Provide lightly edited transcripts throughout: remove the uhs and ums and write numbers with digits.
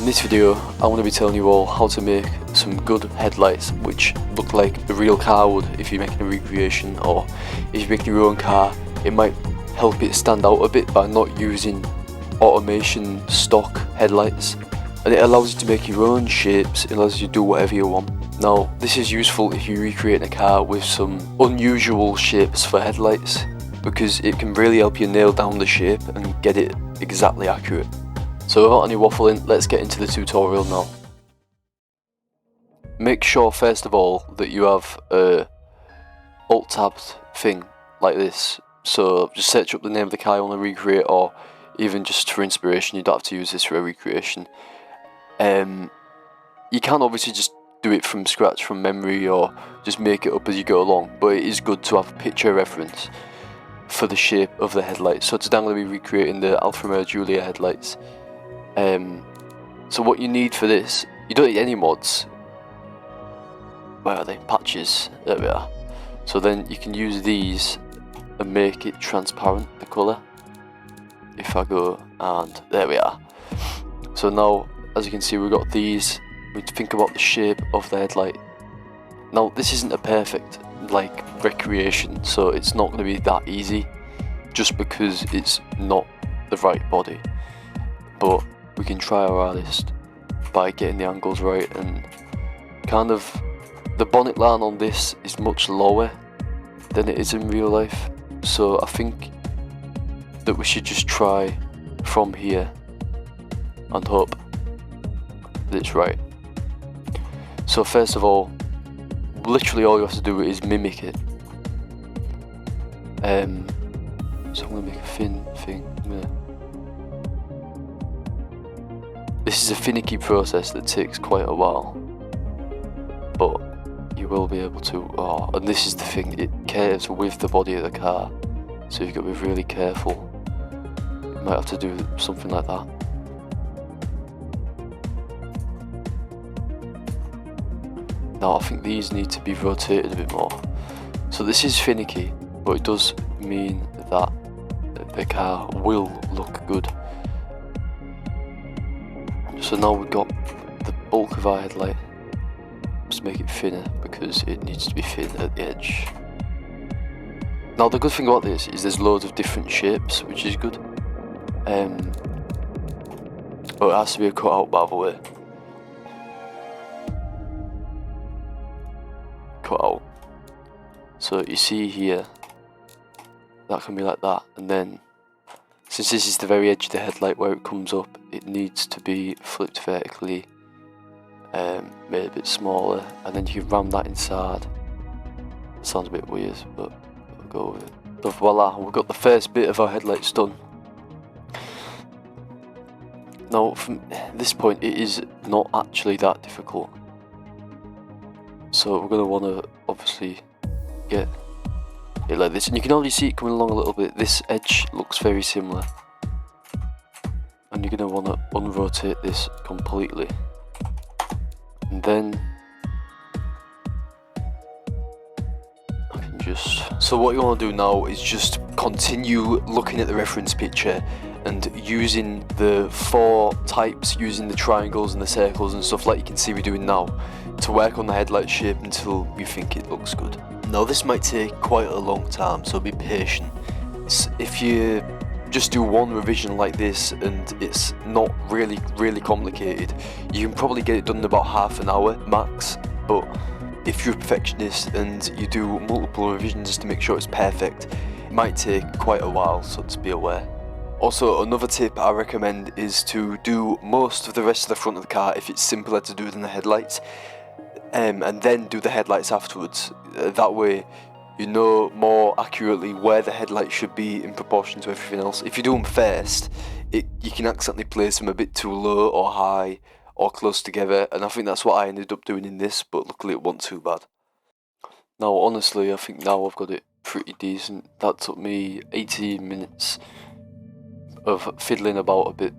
In this video, I'm going to be telling you all how to make some good headlights which look like the real car would if you're making a recreation, or if you're making your own car. It might help it stand out a bit by not using automation stock headlights, and it allows you to make your own shapes. It allows you to do whatever you want. Now, this is useful if you're recreating a car with some unusual shapes for headlights, because it can really help you nail down the shape and get it exactly accurate. So without any waffling, let's get into the tutorial now. Make sure first of all that you have a alt-tabbed thing like this. So just search up the name of the car you want to recreate, or even just for inspiration. You don't have to use this for a recreation. You can obviously just do it from scratch, from memory, or just make it up as you go along, but it is good to have a picture reference for the shape of the headlights. So today I'm going to be recreating the Alfa Romeo Giulia headlights. So what you need for this, you don't need any mods. Where are they? Patches. There we are. So then you can use these and make it transparent, the colour. If I go, and there we are. So now, as you can see, we've got these. We think about the shape of the headlight. Now, this isn't a perfect recreation, so it's not going to be that easy, just because it's not the right body. But we can try our hardest by getting the angles right, and kind of the bonnet line on this is much lower than it is in real life, so I think that we should just try from here and hope that it's right. So first of all, literally all you have to do is mimic it. So I'm going to make a thin thing. This is a finicky process that takes quite a while, but you will be able to. Oh, and this is the thing, it curves with the body of the car, so you've got to be really careful. You might have to do something like that. Now I think these need to be rotated a bit more. So this is finicky, but it does mean that the car will look good. So now we've got the bulk of our headlight. Let's make it thinner because it needs to be thin at the edge. Now the good thing about this is there's loads of different shapes, which is good. But it has to be a cutout, by the way. Out. So you see here, that can be like that, and then since this is the very edge of the headlight where it comes up, it needs to be flipped vertically, made a bit smaller, and then you can ram that inside. It sounds a bit weird, but we'll go with it. So voila, we've got the first bit of our headlights done. Now from this point it is not actually that difficult. So we're going to want to obviously get it like this, and you can already see it coming along a little bit. This edge looks very similar, and you're going to want to unrotate this completely, and then I can just. So what you want to do now is just continue looking at the reference picture and using the 4 types, using the triangles and the circles and stuff like you can see we're doing now, to work on the headlight shape until you think it looks good. Now this might take quite a long time, so be patient. If you just do one revision like this and it's not really complicated, you can probably get it done in about half an hour max. But if you're a perfectionist and you do multiple revisions just to make sure it's perfect, it might take quite a while, so just be aware. Also, another tip I recommend is to do most of the rest of the front of the car if it's simpler to do than the headlights, and then do the headlights afterwards. That way you know more accurately where the headlights should be in proportion to everything else. If you do them first, you can accidentally place them a bit too low or high or close together, and I think that's what I ended up doing in this, but luckily it wasn't too bad. Now honestly, I think now I've got it pretty decent. That took me 18 minutes of fiddling about a bit.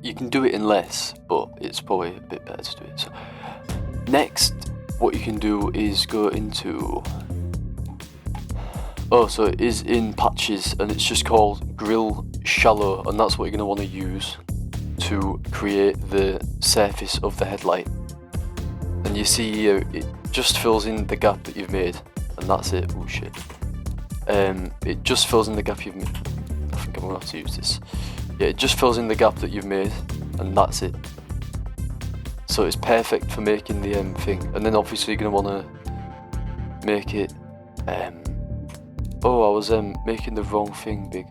You can do it in less, but it's probably a bit better to do it. So next, what you can do is go into so it is in patches, and it's just called grill shallow, and that's what you're going to want to use to create the surface of the headlight. And you see here, it just fills in the gap that you've made, and that's it. Oh shit. It just fills in the gap you've made. I think I'm gonna have to use this. Yeah, it just fills in the gap that you've made, and that's it. So it's perfect for making the thing. And then obviously you're gonna wanna make it. Oh, I was making the wrong thing big.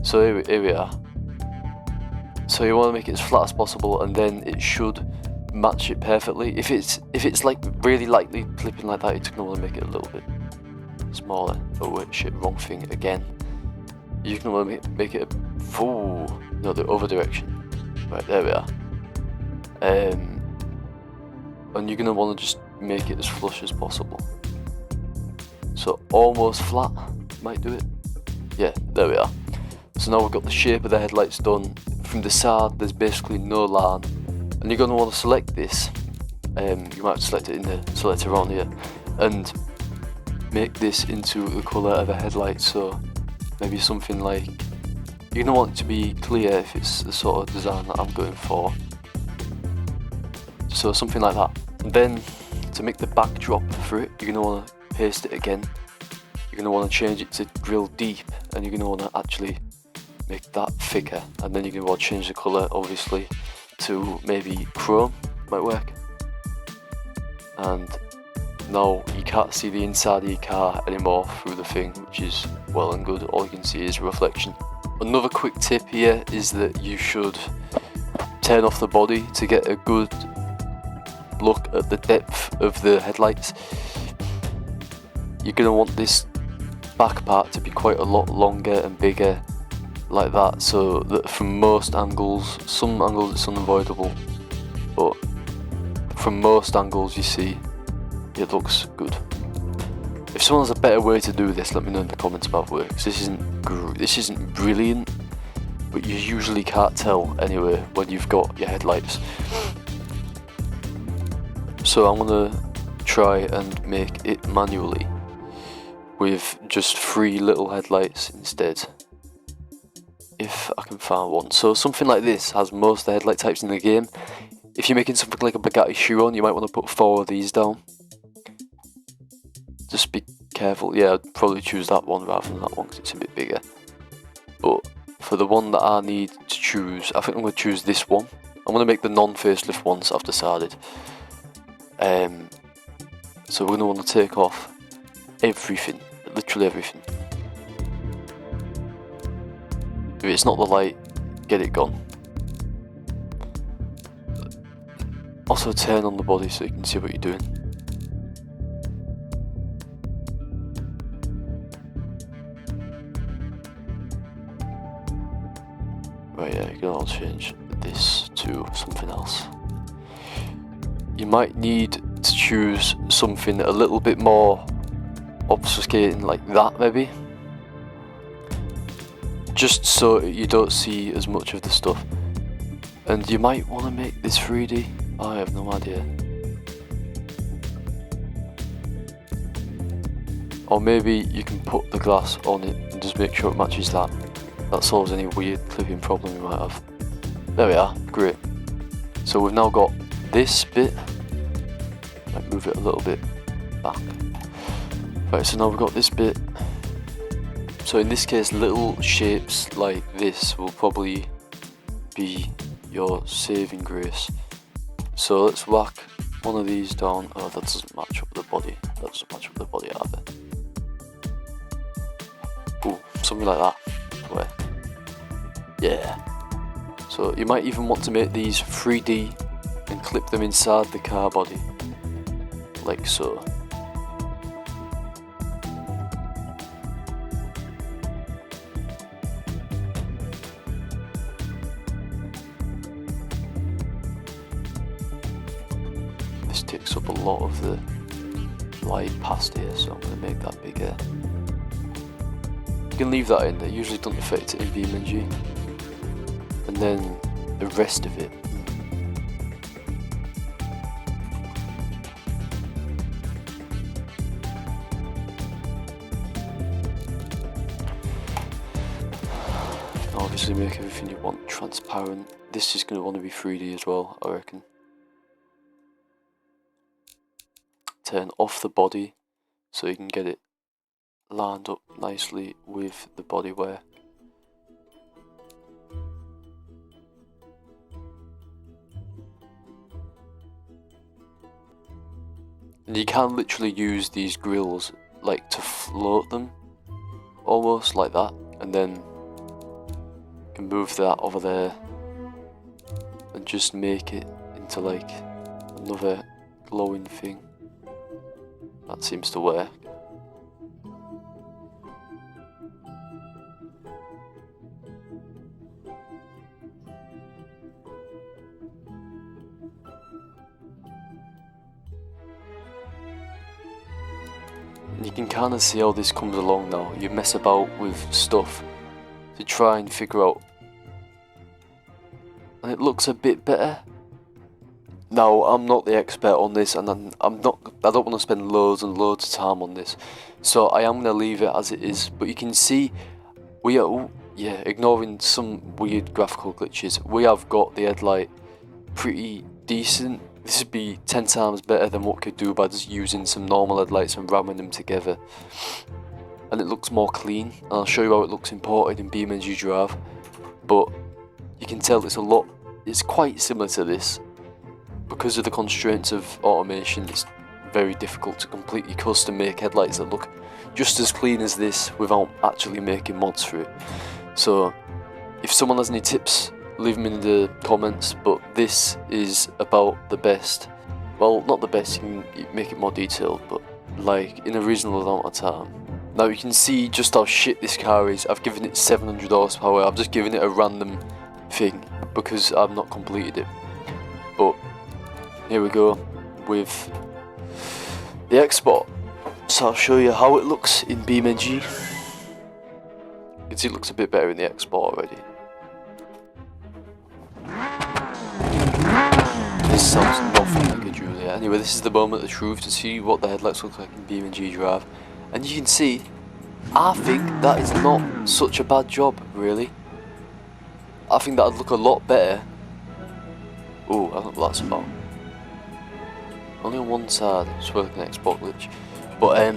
So here we are. So you want to make it as flat as possible, and then it should match it perfectly. If it's like really lightly clipping like that, you're gonna want to make it a little bit smaller. Oh wait, shit, wrong thing again. You're gonna want to make it no, the other direction. Right, there we are. And you're gonna want to just make it as flush as possible. So almost flat might do it. Yeah, there we are. So now we've got the shape of the headlights done. From the side, there's basically no line, and you're going to want to select this. You might select it in the selector on here, and make this into the colour of a headlight. So maybe something like, you're going to want it to be clear if it's the sort of design that I'm going for. So something like that. And then to make the backdrop for it, you're going to want to paste it again. You're going to want to change it to real deep, and you're going to want to actually make that thicker, and then you're going to want to change the colour obviously to maybe chrome, might work. And now you can't see the inside of your car anymore through the thing, which is well and good. All you can see is a reflection. Another quick tip here is that you should turn off the body to get a good look at the depth of the headlights. You're going to want this back part to be quite a lot longer and bigger, like that, so that from most angles, some angles it's unavoidable, but from most angles you see it looks good. If someone has a better way to do this, let me know in the comments about it, because this isn't brilliant, but you usually can't tell anyway when you've got your headlights. So I'm gonna try and make it manually with just 3 little headlights instead, if I can find one. So something like this has most of the headlight types in the game. If you're making something like a Bugatti Chiron, you might want to put 4 of these down. Just be careful. Yeah, I'd probably choose that one rather than that one because it's a bit bigger. But for the one that I need to choose, I think I'm going to choose this one. I'm going to make the non-facelift ones I've decided. So we're going to want to take off everything, literally everything. If it's not the light, get it gone. Also turn on the body so you can see what you're doing. Right, yeah, you can all change this to something else. You might need to choose something a little bit more obfuscating, like that maybe. Just so you don't see as much of the stuff. And you might want to make this 3D. I have no idea. Or maybe you can put the glass on it and just make sure it matches that. That solves any weird clipping problem you might have. There we are, great. So we've now got this bit. Might move it a little bit back. Right, so now we've got this bit. So in this case, little shapes like this will probably be your saving grace. So let's whack one of these down. Oh, that doesn't match up with the body. That doesn't match up with the body either. Ooh, something like that. Where? Yeah. So you might even want to make these 3D and clip them inside the car body. Like so. This takes up a lot of the light past here, so I'm going to make that bigger. You can leave that in, they usually don't affect it in beamng. And then the rest of it. Obviously make everything you want transparent. this is going to want to be 3D as well, I reckon. Turn off the body so you can get it lined up nicely with the bodywork. And you can literally use these grills like to float them, almost like that, and then you can move that over there and just make it into like another glowing thing. That seems to work. And you can kind of see how this comes along now. You mess about with stuff to try and figure out, and it looks a bit better. Now, I'm not the expert on this, and I don't want to spend loads and loads of time on this, so I am going to leave it as it is. But you can see, ignoring some weird graphical glitches, we have got the headlight pretty decent. This would be 10 times better than what we could do by just using some normal headlights and ramming them together. And it looks more clean, and I'll show you how it looks imported in beamng.drive. But you can tell it's quite similar to this. Because of the constraints of automation, it's very difficult to completely custom make headlights that look just as clean as this without actually making mods for it. So if someone has any tips, leave them in the comments, but this is about the best. Well, not the best, you can make it more detailed, but like in a reasonable amount of time. Now you can see just how shit this car is. I've given it 700 horsepower, I've just given it a random thing because I've not completed it. But here we go with the export. So I'll show you how it looks in beamng. You can see it looks a bit better in the export already. This sounds nothing like a Julia. Anyway, this is the moment of truth to see what the headlights look like in beamng.drive. And you can see, I think that is not such a bad job, really. I think that'd look a lot better. Oh, I don't know what that's about. Only on one side, it's like an export glitch. But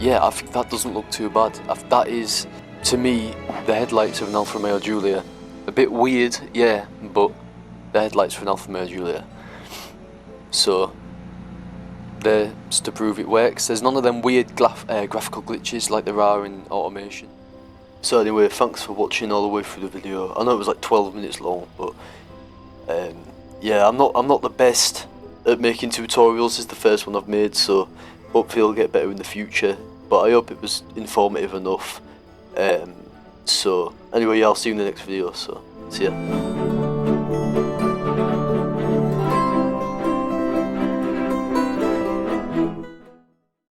yeah, I think that doesn't look too bad. That is, to me, the headlights of an Alfa Romeo Giulia. A bit weird, yeah, but the headlights for an Alfa Romeo Giulia. So, there's to prove it works. There's none of them weird graphical glitches like there are in automation. So anyway, thanks for watching all the way through the video. I know it was like 12 minutes long, but yeah, I'm not the best at making tutorials. This is the first one I've made, so hopefully it'll get better in the future. But I hope it was informative enough. So anyway, yeah, I'll see you in the next video. So see ya.